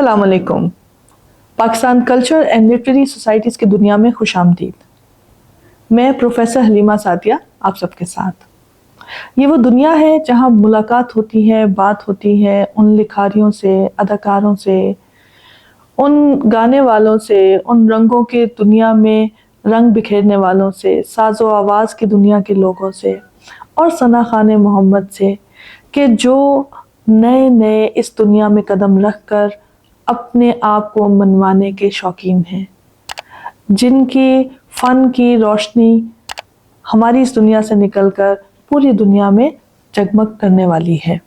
अस्सलाम वालेकुम। Pakistan culture and literary societies की दुनिया में खुश आमदीद। मैं प्रोफेसर हलीमा सादिया आप सबके साथ। ये वो दुनिया है जहाँ मुलाकात होती है, बात होती है उन लिखारियों से, अदाकारों से, उन गाने वालों से, उन रंगों के दुनिया में रंग बिखेरने वालों से, साज़ो आवाज़ की दुनिया के लोगों से और सना खान मोहम्मद से, कि जो नए नए इस दुनिया में कदम रख कर अपने आप को मनवाने के शौकीन हैं, जिनकी फ़न की रोशनी हमारी इस दुनिया से निकलकर पूरी दुनिया में जगमग करने वाली है।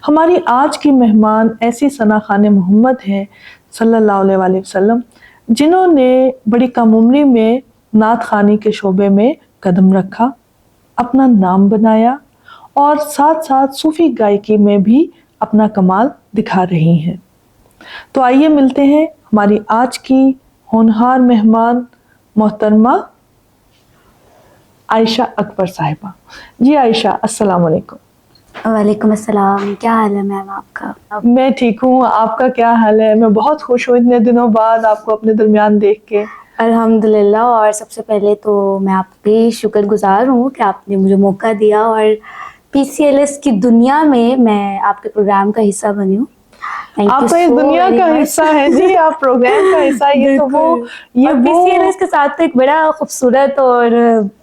हमारी आज की मेहमान ऐसी सना खान मोहम्मद हैं सल्लल्लाहु अलैहि वसल्लम, जिन्होंने बड़ी कम उम्री में नात खानी के शोबे में कदम रखा, अपना नाम बनाया और साथ साथ सूफ़ी गायकी में भी अपना कमाल दिखा रही हैं। तो आइए मिलते हैं हमारी आज की होनहार मेहमान मोहतरमा आयशा अकबर साहिबा। जी आयशा, अस्सलाम वालेकुम। वालेकुम अस्सलाम। क्या हाल है मैम आपका? मैं ठीक हूँ, आपका क्या हाल है? मैं बहुत खुश हूँ इतने दिनों बाद आपको अपने दरमियान देख के। अल्हम्दुलिल्लाह। और सबसे पहले तो मैं आपकी शुक्रगुजार हूँ कि आपने मुझे मौका दिया और PCLS की दुनिया में मैं आपके प्रोग्राम का हिस्सा बनी हूँ। आप तो इस दुनिया का हिस्सा है जी, आप प्रोग्राम का हिस्सा। ये तो वो PCLS के साथ तो एक बड़ा खूबसूरत और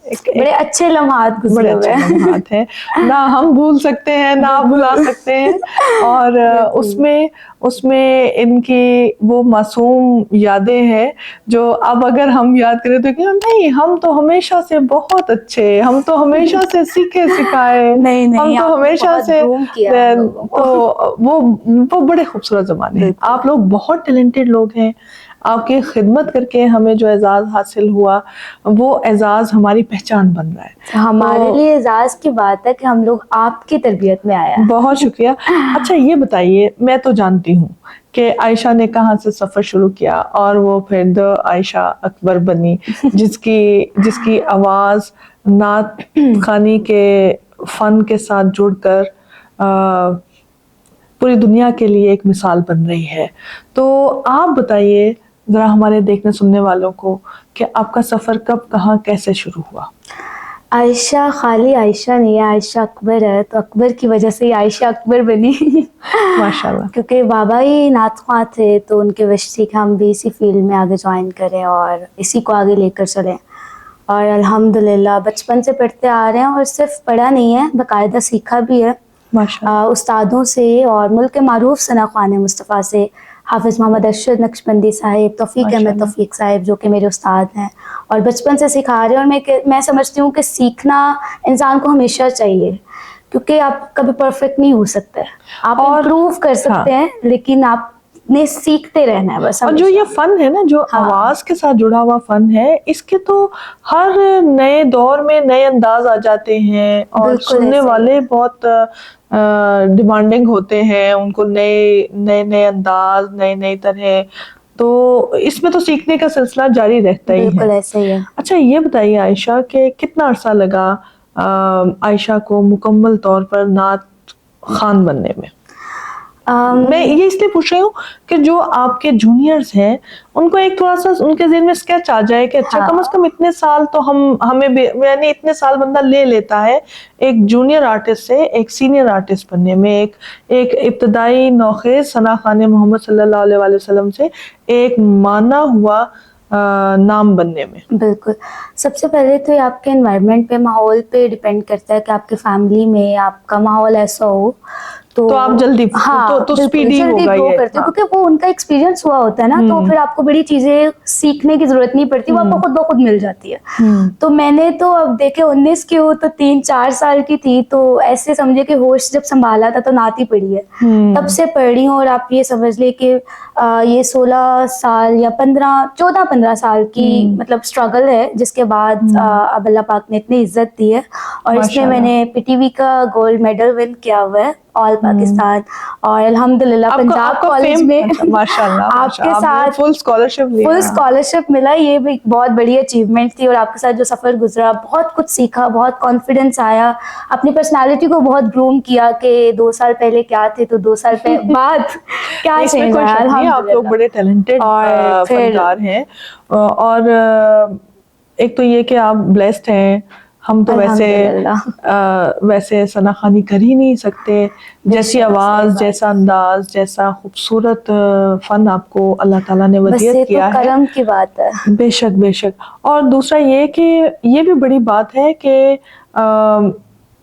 बड़े अच्छे लम्हात गुजरे हुए हैं, ना हम भूल सकते हैं ना भुला सकते हैं। और उसमें इनकी वो मासूम यादें हैं जो अब अगर हम याद करें तो कि नहीं, हम तो हमेशा से बहुत अच्छे, हम तो हमेशा से सीखे सिखाए, नहीं हम तो हमेशा से, तो वो बड़े खूबसूरत ज़माने हैं। आप लोग बहुत टैलेंटेड लोग हैं। आपकी खिदमत करके हमें जो एजाज़ हासिल हुआ वो एजाज़ हमारी पहचान बन रहा है। हमारे लिए एजाज़ की बात है कि हम लोग आपकी तरबियत में आया। बहुत शुक्रिया। अच्छा ये बताइए, मैं तो जानती हूँ कि आयशा ने कहाँ से सफ़र शुरू किया और वो फिर द आयशा अकबर बनी, जिसकी आवाज़ नात खानी के फ़न के साथ जुड़कर पूरी दुनिया के लिए एक मिसाल बन रही है। तो आप बताइए ज़रा हमारे देखने सुनने वालों को कि आपका सफ़र कब, कहाँ, कैसे शुरू हुआ? आयशा खाली आयशा नहीं है, आयशा अकबर है, तो अकबर की वजह से ही आयशा अकबर बनी। माशाल्लाह। क्योंकि बाबा ही नात ख्वां थे तो उनके विश थी कि हम भी इसी फील्ड में आगे ज्वाइन करें और इसी को आगे लेकर चलें। और अल्हम्दुलिल्लाह बचपन से पढ़ते आ रहे हैं और सिर्फ पढ़ा नहीं है, बाकायदा सीखा भी है उस्तादों से और मुल्क के मारूफ सना ख्वान मुस्तफ़ा से, हाफिज़ मोहम्मद अरशद नक्शबंदी साहिब, तौफीक अहमद तौफीक साहिब जो कि मेरे उस्ताद हैं और बचपन से सिखा रहे हैं। और मैं समझती हूँ कि सीखना इंसान को हमेशा चाहिए, क्योंकि आप कभी परफेक्ट नहीं हो सकते, आप इम्प्रूव कर सकते हैं लेकिन आप ने सीखते रहना है बस। और जो ये फन है ना, जो आवाज के साथ जुड़ा हुआ फन है, इसके तो हर नए दौर में नए अंदाज आ जाते हैं और सुनने वाले बहुत डिमांडिंग होते हैं, उनको नए अंदाज, नए तरह, तो इसमें तो सीखने का सिलसिला जारी रहता ही है। बिल्कुल ऐसे ही है। अच्छा ये बताइए आयशा कि कितना अरसा लगा आयशा को मुकम्मल तौर पर नात खान बनने में? मैं ये इसलिए पूछ रही हूँ कि जो आपके जूनियर्स हैं उनको एक थोड़ा सा उनके ज़हन में स्केच आ जाए कि अच्छा कम से कम इतने साल तो हमें यानी इतने साल बंदा ले लेता है एक जूनियर आर्टिस्ट से एक सीनियर आर्टिस्ट बनने में, एक इब्तदाई नौखेज़ सना खान मोहम्मद सल्लल्लाहु अलैहि वसल्लम से एक माना हुआ नाम बनने में। बिल्कुल, सबसे पहले तो ये आपके एनवायरनमेंट पे, माहौल पे डिपेंड करता है कि आपके फैमिली में आपका माहौल ऐसा हो तो आप जल्दी तो स्पीडी होगा ये, करते हो क्योंकि वो उनका एक्सपीरियंस हुआ होता है ना, तो फिर आपको बड़ी चीजें सीखने की जरूरत नहीं पड़ती, वो आपको खुद ब खुद मिल जाती है। तो मैंने तो अब देखे 19 की हो तो 3-4 साल की थी, तो ऐसे समझे कि होश जब संभाला था तो नात ही पड़ी है, तब से पढ़ रही हूँ। और आप ये समझ ले कि ये 16 साल या 14-15 साल की मतलब स्ट्रगल है, जिसके बाद अब अल्लाह पाक ने इतनी इज्जत दी है और इसमें मैंने PTV का गोल्ड मेडल विन किया हुआ है ऑल पाकिस्तान, और अल्हम्दुलिल्लाह पंजाब कॉलेज में माशाल्लाह आपके साथ फुल स्कॉलरशिप मिला। ये भी बहुत बड़ी अचीवमेंट थी, और आपके साथ जो सफ़र गुजरा, बहुत कुछ सीखा, बहुत कॉन्फिडेंस आया, अपनी पर्सनालिटी को बहुत ग्रूम किया कि 2 साल पहले क्या थे तो 2 साल बाद क्या इसमें चेंज कोई आया। शक नहीं, आप लोग बड़े टैलेंटेड और फिर फनकार हैं, और एक तो ये कि आप ब्लेस्ड हैं, हम तो वैसे सना खानी कर ही नहीं सकते, जैसी आवाज़, जैसा अंदाज, जैसा खूबसूरत फ़न आपको अल्लाह ताला ने वदियत किया है, करम की बात है। बेशक बेशक। और दूसरा ये कि ये भी बड़ी बात है कि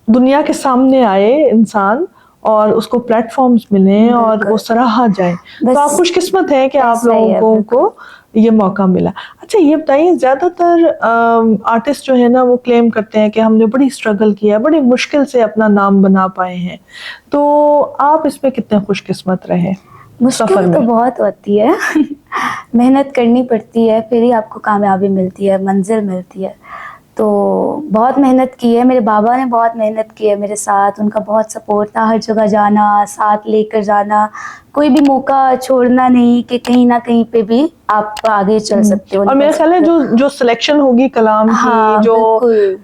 दुनिया के सामने आए इंसान और उसको प्लेटफॉर्म्स मिले और वो सराहा जाए, तो आप खुशकिस्मत हैं कि आप लोगों को ये मौका मिला। अच्छा ये बताइए, ज़्यादातर आर्टिस्ट जो है ना वो क्लेम करते हैं कि हमने बड़ी स्ट्रगल किया, बड़ी मुश्किल से अपना नाम बना पाए हैं, तो आप इसमें कितने खुशकिस्मत रहे? मुश्किल तो बहुत होती है मेहनत करनी पड़ती है, फिर ही आपको कामयाबी मिलती है, मंजिल मिलती है। तो बहुत मेहनत की है, मेरे बाबा ने बहुत मेहनत की है मेरे साथ, उनका बहुत सपोर्ट था, हर जगह जाना, साथ लेकर जाना, कोई भी मौका छोड़ना नहीं कि कहीं ना कहीं पे भी आप आगे चल सकते हो। और मेरा ख्याल है जो सिलेक्शन होगी कलाम की, जो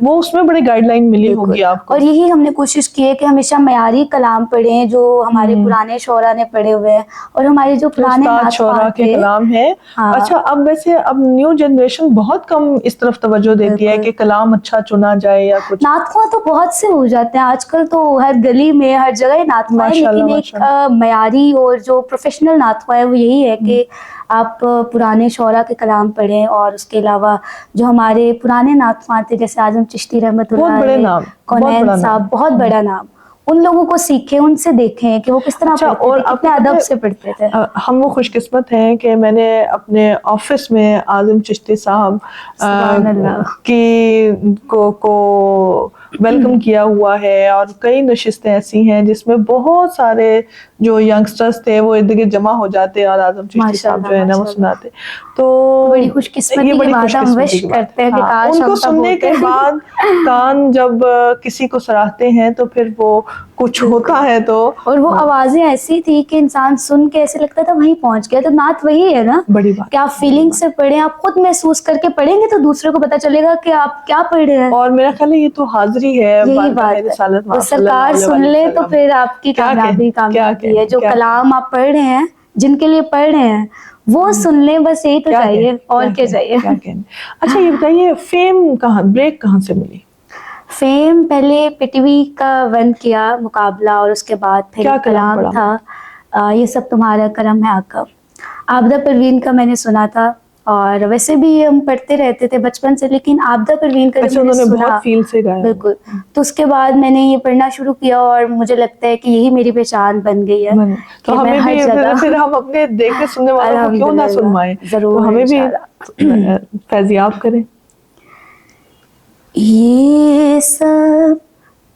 वो उसमें बड़ी गाइडलाइन मिली होगी आपको, और यही हमने कोशिश की है कि हमेशा मयारी कलाम पढ़ें जो हमारे पुराने शोरा ने पढ़े हुए हैं, और हमारे जो पुराने शोरा के कलाम है। अच्छा, अब वैसे अब न्यू जनरेशन बहुत कम इस तरफ तवज्जो देती है कि कलाम अच्छा चुना जाए या कुछ। नातख़्वां तो बहुत से हो जाते हैं आजकल, तो हर गली में हर जगह नातख़्वां है, लेकिन एक मयारी और जो प्रोफेशनल नातख़्वां है वो यही है कि आप पुराने शोरा के कलाम पढ़ें, और उसके अलावा जो हमारे पुराने नातख़्वां थे जैसे आज़म चिश्ती रहमतुल्लाह अलैह, कौनैन साहब, बहुत बड़ा नाम, उन लोगों को सीखें, उनसे देखें कि वो किस तरह पढ़ते थे, कितने अदब से पढ़ते थे। हम वो खुशकिस्मत हैं कि मैंने अपने ऑफिस में आज़म चिश्ती साहब को वेलकम किया हुआ है, और कई नशिस्तें ऐसी हैं जिसमें बहुत सारे जो यंगस्टर्स थे वो इर्द गिर्द जमा हो जाते और आज़म चिश्ती साहब जो है ना वो सुनाते, तो बड़ी खुशकिस्मती की बात है, हम विश करते हैं कि काश उनको सुनने के बाद कान जब किसी को सराहते हैं तो फिर वो कुछ होता है। तो और वो आवाजें ऐसी थी कि इंसान सुन के ऐसे लगता था वहीं पहुंच गया। तो नात वही है ना, बड़ी बात, कि आप फीलिंग से पढ़ें, आप खुद महसूस करके पढ़ेंगे तो दूसरे को पता चलेगा कि आप क्या पढ़ रहे हैं। और मेरा ख्याल है ये तो हाजिरी है, यही बात है, तो सरकार सुन ले तो फिर आपकी कामयाबी है। जो कलाम आप पढ़ रहे हैं, जिनके लिए पढ़ रहे हैं, वो सुन ले, बस यही तो चाहिए, और क्या चाहिए। अच्छा ये बताइए, फेम ब्रेक कहाँ से मिली? फेम पहले पीटीवी का वन किया मुकाबला, और उसके बाद फिर कलाम था ये सब तुम्हारा करम है आका। आबदा परवीन का मैंने सुना था, और वैसे भी हम पढ़ते रहते थे बचपन से, लेकिन आबदा परवीन का जब मैंने सुना, बहुत फील से गाया, बिल्कुल, तो उसके बाद मैंने ये पढ़ना शुरू किया, और मुझे लगता है कि यही मेरी पहचान बन गई है। तो हमें भी फिर हम अपने देखने सुनने वालों को क्यों ना सुनवाएं, तो हमें भी फैजियाब करें। ये सब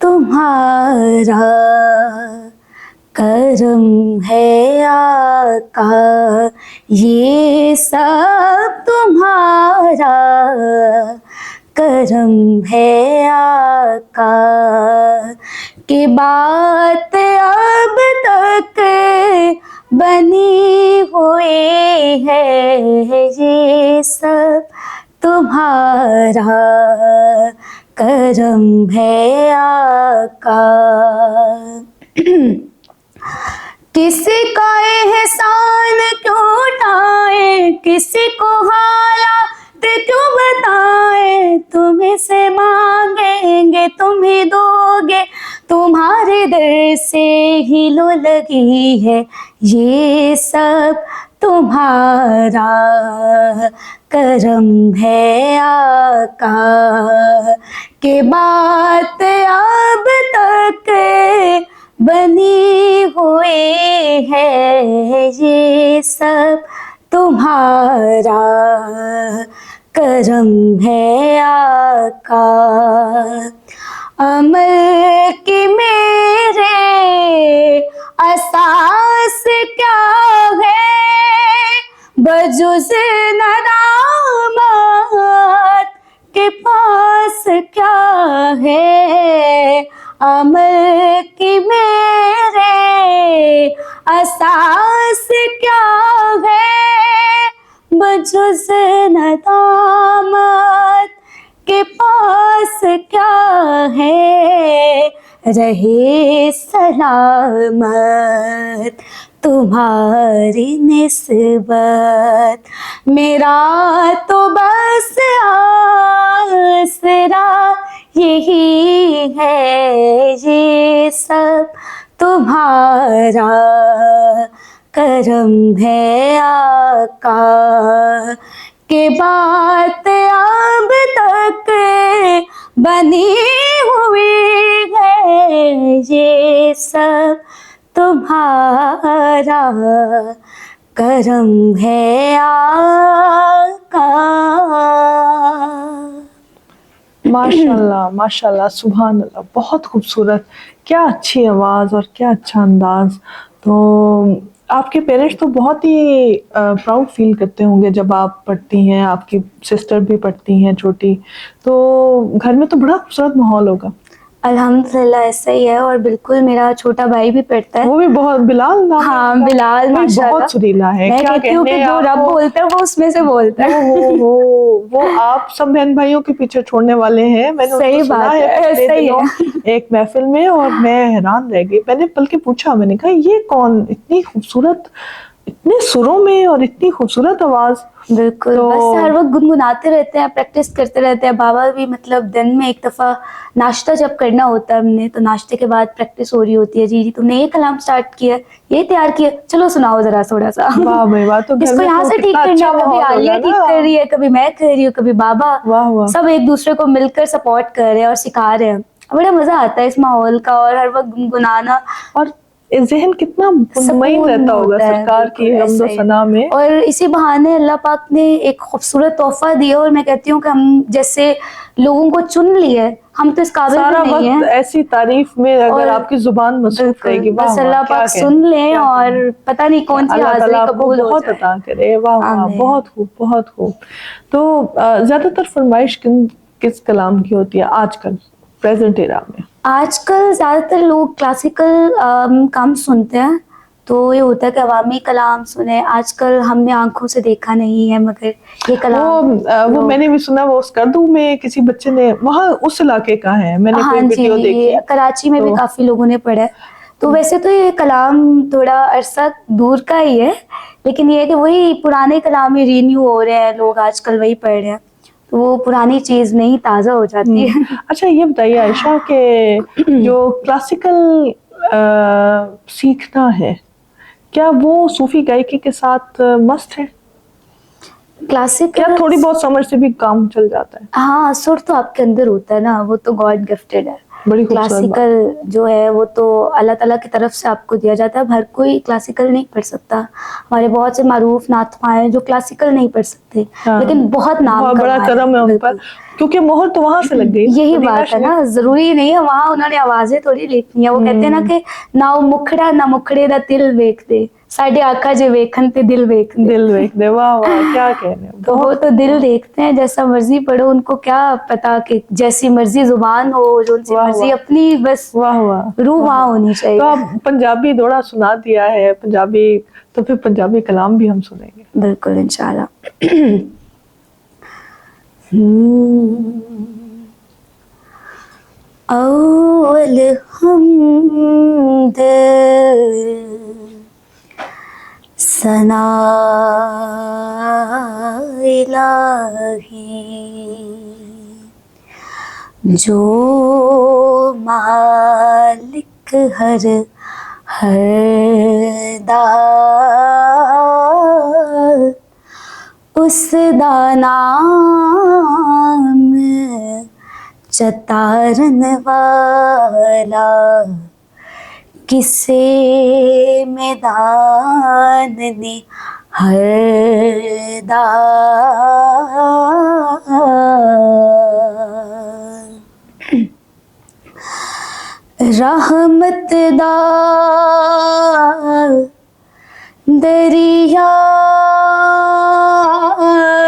तुम्हारा करम है आका, ये सब तुम्हारा करम है आका, कि बात अब तक बनी हुई है, ये सब तुम्हारा करम है आका। किसी का एहसान क्यों उठाए, किसी को हालात क्यों बताए, तुम्हें से मांगेंगे तुम ही दोगे, तुम्हारे दर से ही लो लगी है, ये सब तुम्हारा करम है आका, के बात अब तक बनी हुई है, ये सब तुम्हारा करम है आका। अमल की मेरे असास क्या है, बजुज़ नदामत के पास क्या है, अमल की मेरे एहसास क्या है बजुज़ नदामत के पास क्या है रहे सलामत तुम्हारी निस्बत मेरा तो बस आसरा यही है ये सब तुम्हारा करम है आका के बात अब तक बनी हुई है ये सब तुम्हारा करम है आका। माशाल्लाह माशाल्लाह, सुभान अल्लाह, बहुत खूबसूरत, क्या अच्छी आवाज़ और क्या अच्छा अंदाज। तो आपके पेरेंट्स तो बहुत ही प्राउड फील करते होंगे जब आप पढ़ती हैं, आपकी सिस्टर भी पढ़ती हैं छोटी, तो घर में तो बड़ा खूबसूरत माहौल होगा। अल्हम्दुलिल्लाह ऐसा ही है, और बिल्कुल मेरा छोटा भाई भी पढ़ता है। वो भी बहुत, बिलाल नाम है हाँ उसका? बिलाल, भाई माशाल्लाह बहुत सुरीला है, मैं क्या कहती हूँ कि कहने जो रब आपको। बोलता है वो उसमें से बोलता है। वो आप सब बहन भाइयों के पीछे छोड़ने वाले हैं। मैंने सही उसको सुना बात है है, पिछले सही दिनों है। एक महफिल में, और मैं हैरान रह गई। मैंने बल्कि पूछा, मैंने कहा ये कौन, इतनी खूबसूरत, इतने सुरों में और इतनी खूबसूरत आवाज। बिल्कुल, तो बस हर वक्त गुनगुनाते रहते हैं, प्रैक्टिस करते रहते हैं। बाबा भी मतलब दिन में एक दफ़ा नाश्ता जब करना होता है हमने, तो नाश्ते के बाद प्रैक्टिस हो रही होती है। जी जी तुमने ये कलाम स्टार्ट किया, ये तैयार किया, चलो सुनाओ जरा थोड़ा सा। वाह भाई वाह, तो घर इसको में यहाँ तो से ठीक कितना करना अच्छा है, कभी माहौल आलिया होगा ठीक ना। कर रही है, कभी मैं कर रही हूँ, कभी बाबा, वाह वाह। सब एक दूसरे को मिलकर सपोर्ट कर रहे हैं और सिखा रहे हैं। बड़ा मजा आता है इस माहौल का, और हर वक्त गुनगुनाना, और जहन कितना मुतमईन सुकून रहता होगा होता है। सरकार की बिल्कुल हम्दो ऐसा ही है। सना में। और इसी बहाने अल्लाह पाक ने एक खूबसूरत तोहफा दिया, और मैं कहती हूँ कि हम जैसे लोगों को चुन लिए, हम तो इस काबिल भी सारा नहीं वक्त हैं। ऐसी तारीफ में अगर और आपकी जुबान मसरूफ रहेगी, बिल्कुल, वाह बस वाह, अल्लाह क्या पाक कहने, सुन लें, क्या और कहने। पता नहीं कौन सी अल्लाह ताला हाजिरी आपको कबूल हो बहुत जाए। अता करे, वाह वाह, आमीन। बहुत खूब बहुत खूब। तो ज्यादातर फरमाइश किस कलाम की होती है आजकल, प्रेजेंट एरा में? आजकल ज़्यादातर लोग क्लासिकल कम सुनते हैं, तो ये होता है कि अवामी कलाम सुने। आजकल हमने आंखों से देखा नहीं है, मगर ये कलाम वो लोग, मैंने भी सुना, वो स्कर्दू में किसी बच्चे ने, वहाँ उस इलाके का है, मैंने हाँ कोई जी, वीडियो देखी। ये कराची में भी तो काफ़ी लोगों ने पढ़ा है। तो वैसे तो ये कलाम थोड़ा अरसा दूर का ही है, लेकिन ये है कि वही पुराने कलाम ही रीन्यू हो रहे हैं, लोग आजकल वही पढ़ रहे हैं, तो वो पुरानी चीज़ नहीं ताज़ा हो जाती है। अच्छा ये बताइए आयशा के जो क्लासिकल सीखना है, क्या वो सूफी गायकी के साथ मस्त है? क्या क्लासिकल, थोड़ी बहुत समझ से भी काम चल जाता है? हाँ सुर तो आपके अंदर होता है ना, वो तो गॉड गिफ्टेड है। बड़ी खूबसूरत बात। क्लासिकल जो है वो तो अल्लाह ताला की तरफ से आपको दिया जाता है, हर कोई क्लासिकल नहीं पढ़ सकता। हमारे बहुत से मारूफ नातख़्वां हैं जो क्लासिकल नहीं पढ़ सकते, हाँ, लेकिन बहुत नाम बहुत बड़ा कमा करम है हैं। उन पर, बिल्कुल क्योंकि मोहर तो वहां से लग गई ना, यही मदीना बात है शरीफ। ना, जरूरी नहीं है वहां उन्होंने आवाजें थोड़ी लिखनी है। वो कहते हैं ना कि ना मुखड़ा ना मुखड़े दा दिल वेख दे, साढ़े आका जे वेखन ते दिल वेख दे। दिल देख दे, वाह वाह, क्या कहने, तो वो तो दिल देखते हैं, जैसा मर्जी पढ़ो, उनको क्या पता कि जैसी मर्जी जुबान हो, जो उनसी वाह मर्जी वाह अपनी, बस वाह वाह रूह वाह। वहां होनी तो चाहिए। आप पंजाबी दौड़ा सुना दिया है, पंजाबी, तो फिर पंजाबी कलाम भी हम सुनेंगे। बिल्कुल इंशाल्लाह। अव्वल हमद सना इलाही, जो मालिक हर दा उस दा नाम चतारन वाला, किसे मैदान ने हर दा रहमत दा दरिया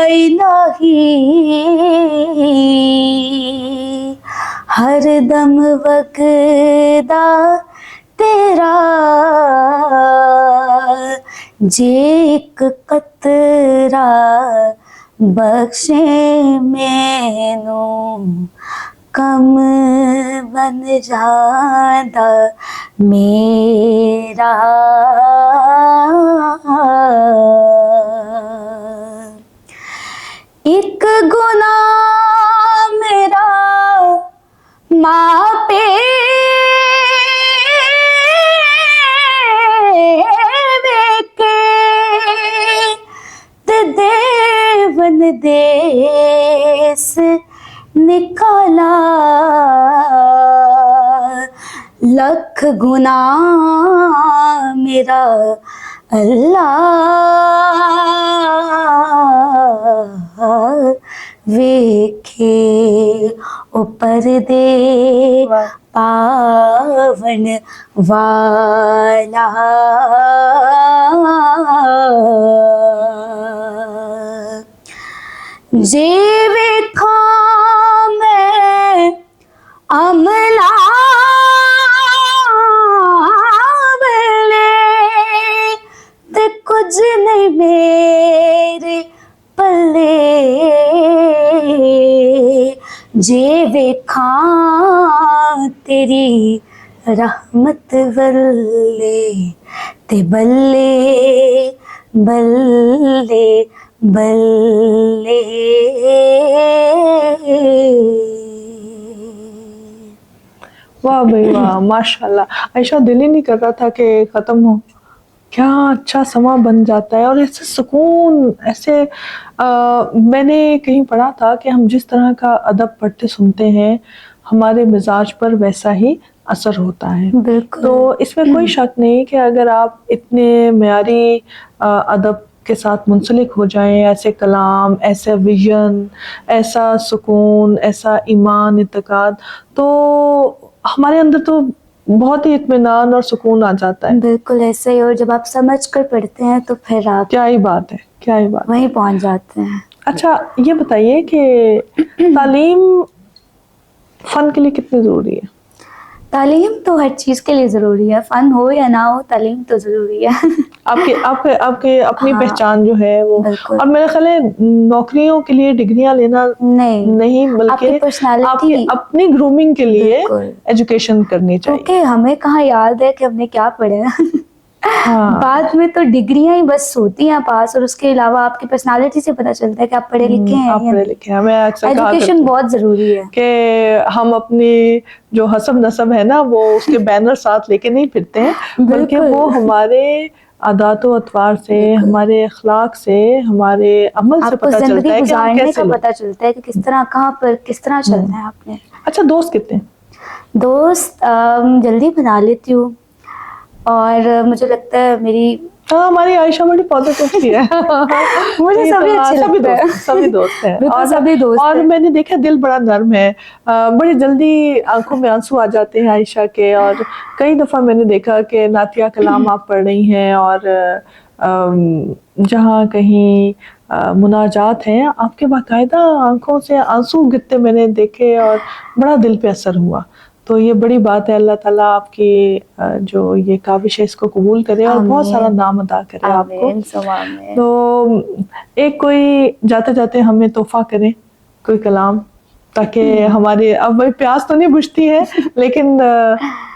इलाही, हर दम वगदा तेरा जे एक कतरा बख्शे मैनू कम बन जांदा मेरा एक गुनाह मेरा मापे देके ते देवन देस निकाला लख गुनाह मेरा अल्लाह वेखे ऊपर दे पावन वाला जे वेखा मैं अमला ते कुछ नहीं मेरे पल्ले जे वेखा तेरी रहमत वल्ले ते बल्ले बल्ले बल्ले वाह भाई वाह, माशाल्लाह। आयशा, दिल ही नहीं कर रहा था कि खत्म हो। क्या अच्छा समा बन जाता है और ऐसे सुकून, ऐसे मैंने कहीं पढ़ा था कि हम जिस तरह का अदब पढ़ते सुनते हैं हमारे मिजाज पर वैसा ही असर होता है। बिल्कुल। तो इसमें कोई शक नहीं कि अगर आप इतने मयारी अदब के साथ मुंसलिक हो जाएं, ऐसे कलाम, ऐसे विजन, ऐसा सुकून, ऐसा ईमान, इत्तेकाद, तो हमारे अंदर तो बहुत ही इत्मीनान और सुकून आ जाता है। बिल्कुल ऐसे ही, और जब आप समझ कर पढ़ते हैं तो फिर आप क्या ही बात है, क्या ही बात। वहीं पहुंच जाते हैं। अच्छा, ये बताइए कि तालीम फन के लिए कितनी ज़रूरी है? तालीम तो हर चीज़ के लिए ज़रूरी है, फ़न हो या ना हो तालीम तो ज़रूरी है। आपके अपनी हाँ, पहचान जो है वो, बिल्कुल। और मेरा ख्याल है नौकरियों के लिए डिग्रियां लेना नहीं, बल्कि आपकी पर्सनालिटी, आपकी अपनी ग्रूमिंग के लिए बिल्कुल। एजुकेशन करनी चाहिए। क्योंकि हमें कहाँ याद है कि हमने क्या पढ़ा है। हाँ, बाद में तो डिग्रियां ही बस होती हैं पास, और उसके अलावा आपकी पर्सनालिटी से पता चलता है कि आप पढ़े लिखे हैं आप या पढ़े नहीं। लिखे हैं। मैं अक्सर कहा करती एजुकेशन हूँ बहुत ज़रूरी है। कि हम अपनी जो हसब नसब है ना, वो उसके बैनर साथ लेके नहीं फिरते हैं, बल्कि बिल्कुल। वो हमारे आदात व अतवार से, बिल्कुल। हमारे अखलाक से, हमारे अमल से आपको पता चलता जिंदगी है कि हम गुजारने कैसे का लोग। पता चलता है कि किस तरह, कहाँ पर किस तरह चलना है आपने। अच्छा, दोस्त कितने हैं? दोस्त जल्दी बना लेती हूँ, और मुझे लगता है मेरी हाँ, हमारी आयशा बड़ी पॉजिटिव सी है। मुझे ये सभी तो हाँ, अच्छे लगते हैं। सभी दोस्त हैं। बिल्कुल, और सभी दोस्त और हैं। मैंने देखा दिल बड़ा नर्म है। बड़ी जल्दी आंखों में आंसू आ जाते हैं आयशा के, और कई दफ़ा मैंने देखा कि नातिया कलाम आप पढ़ रही हैं, और जहाँ कहीं मुनाजात हैं, आपके बाकायदा आंखों से आंसू गिरते मैंने देखे, और बड़ा दिल पे असर हुआ। तो ये बड़ी बात है। अल्लाह ताला आपकी जो ये काविश है इसको कबूल करे और बहुत सारा आमीन। नाम अदा करे आपको। आमीन सुम्मा आमीन। तो एक कोई जाते जाते हमें तोहफा करे, कोई कलाम, ताकि हमारे, अब वही प्यास तो नहीं बुझती है, लेकिन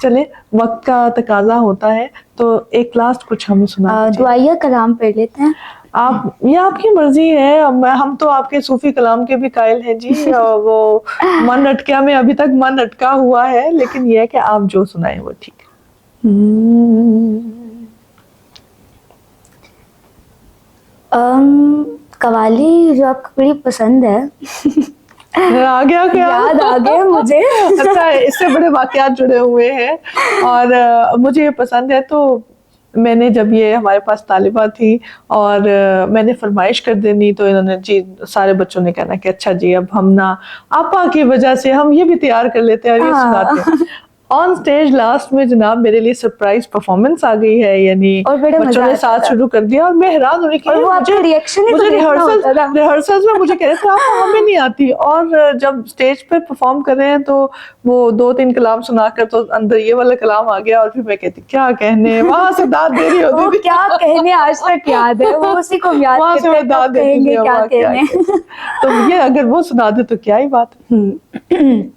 चले वक्त का तकाजा होता है, तो एक लास्ट कुछ हमें सुना दीजिए। दुआया कलाम पढ़ लेते हैं। आप, ये आपकी मर्जी है। हम तो आपके सूफी कलाम के भी कायल हैं जी। और वो मन अटकिया में अभी तक मन अटका हुआ है, लेकिन ये है कि आप जो सुनाएं वो ठीक है। कवाली जो आपको बड़ी पसंद है, आ गया क्या? याद आ गया मुझे। अच्छा, इससे बड़े वाकयात जुड़े हुए हैं, और मुझे ये पसंद है। तो मैंने, जब ये हमारे पास तालिबा थी और मैंने फरमाइश कर देनी, तो इन्होंने जी, सारे बच्चों ने कहना कि अच्छा जी, अब हम ना आपा की वजह से हम ये भी तैयार कर लेते हैं और ये सुनाते हैं। ऑन स्टेज लास्ट में जनाब मेरे लिए सरप्राइज परफॉर्मेंस आ गई है, यानी और बड़ा बच्चों मजा ने आता साथ था। शुरू कर दिया और मैं हैरान हो रही और वो आपका रिएक्शन ही तो मुझे देखना होता था। रिहर्सल्स में मुझे कह रहे थे आप हमें नहीं आती, और जब स्टेज पे परफॉर्म कर रहे हैं तो वो 2-3 कलाम सुनाकर तो अंदर ये वाला कलाम आ गया, और फिर मैं कहती क्या कहने, वहां से दाद दे रही वो होती थी। क्या कहने आज तक याद है, वो उसी को हम याद वहां से करते मैं हैं, दाद कब देती कहेंगे थी, क्या वाह, क्या कहने। कहने। तो ये अगर वो सुना दे तो क्या ही बात है।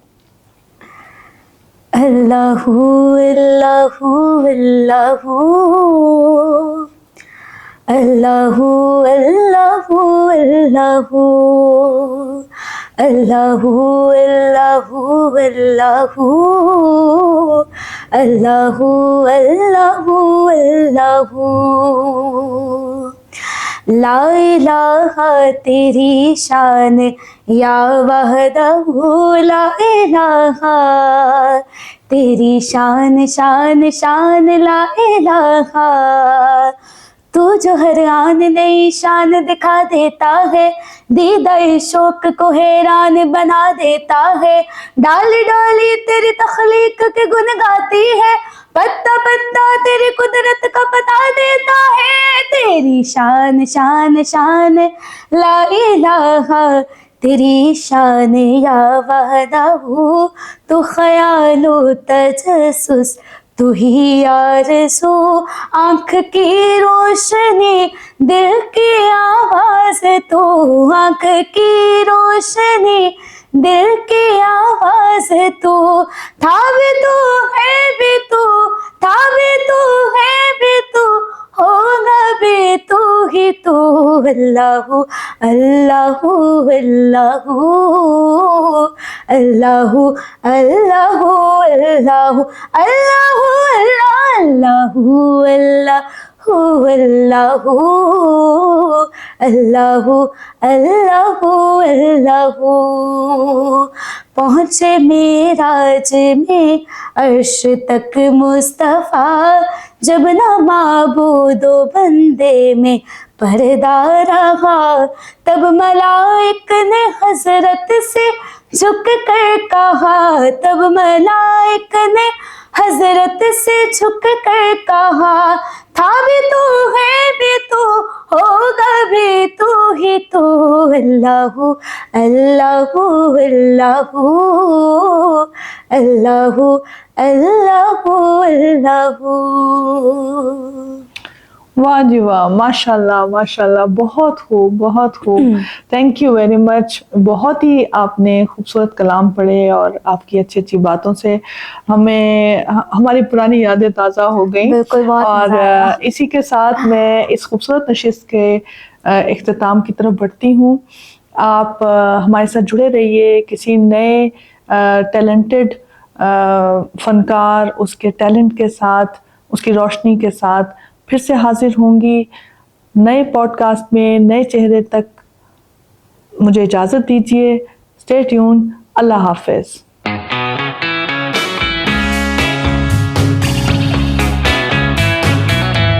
अल्लाहू अल्लाहू अल्लाहू अल्लाहू अल्लाहू अल्लाहू अल्लाहू अल्लाहू अल्लाहू अल्लाहू अल्लाहू अल्लाहू ला इलाहा तेरी शान या वहदहू ला इलाहा तेरी शान शान शान ला इलाहा तू जो हर आन नई शान दिखा देता है, दीदाए शौक को हैरान बना देता है, डाली डाली तेरी तख्लीक के गुन गाती है, पत्ता पत्ता तेरी कुदरत का पता देता है, तेरी शान शान शान ला इलाहा तेरी शान या वहदहू तू ख्यालो तजस्सुस तू ही आरज़ू आँख की रोशनी दिल की आवाज़ तू आँख की रोशनी दिल की आवाज़ तू था भी तू है भी तू था भी तू है भी तू होगा भी तू ही तू अल्लाहू अल्लाहू अल्लाहू अल्लाहू अल्लाहू अल्लाहू अल्लाहू अल्लाहू अल्लाहू अल्लाहू अल्लाहू अल्लाहू पहुँचे मेराज में अर्श तक मुस्तफ़ा जब ना माबूदो बंदे में पर्दा रहा तब मलाइक ने हजरत से झुक कर कहा तब मलाइक ने हजरत से झुक कर कहा था भी तू है भी तू होगा भी तू ही तू अल्लाहू अल्लाहू अल्लाहू अल्लाहू अल्लाहू अल्लाहू। वाह जी वाह, माशाल्लाह माशाल्लाह, बहुत खूब बहुत खूब, थैंक यू वेरी मच। बहुत ही आपने खूबसूरत कलाम पढ़े और आपकी अच्छी अच्छी बातों से हमें हमारी पुरानी यादें ताज़ा हो गई। बिल्कुल, बहुत और मज़ा आया। इसी के साथ मैं इस खूबसूरत नशिस्त के इख्तिताम की तरफ बढ़ती हूँ। आप हमारे साथ जुड़े रहिए, किसी नए टैलेंटेड फनकार उसके टैलेंट के साथ, उसकी रोशनी के साथ फिर से हाजिर होंगी नए पॉडकास्ट में नए चेहरे तक। मुझे इजाज़त दीजिए। Stay tune. अल्लाह हाफिज़।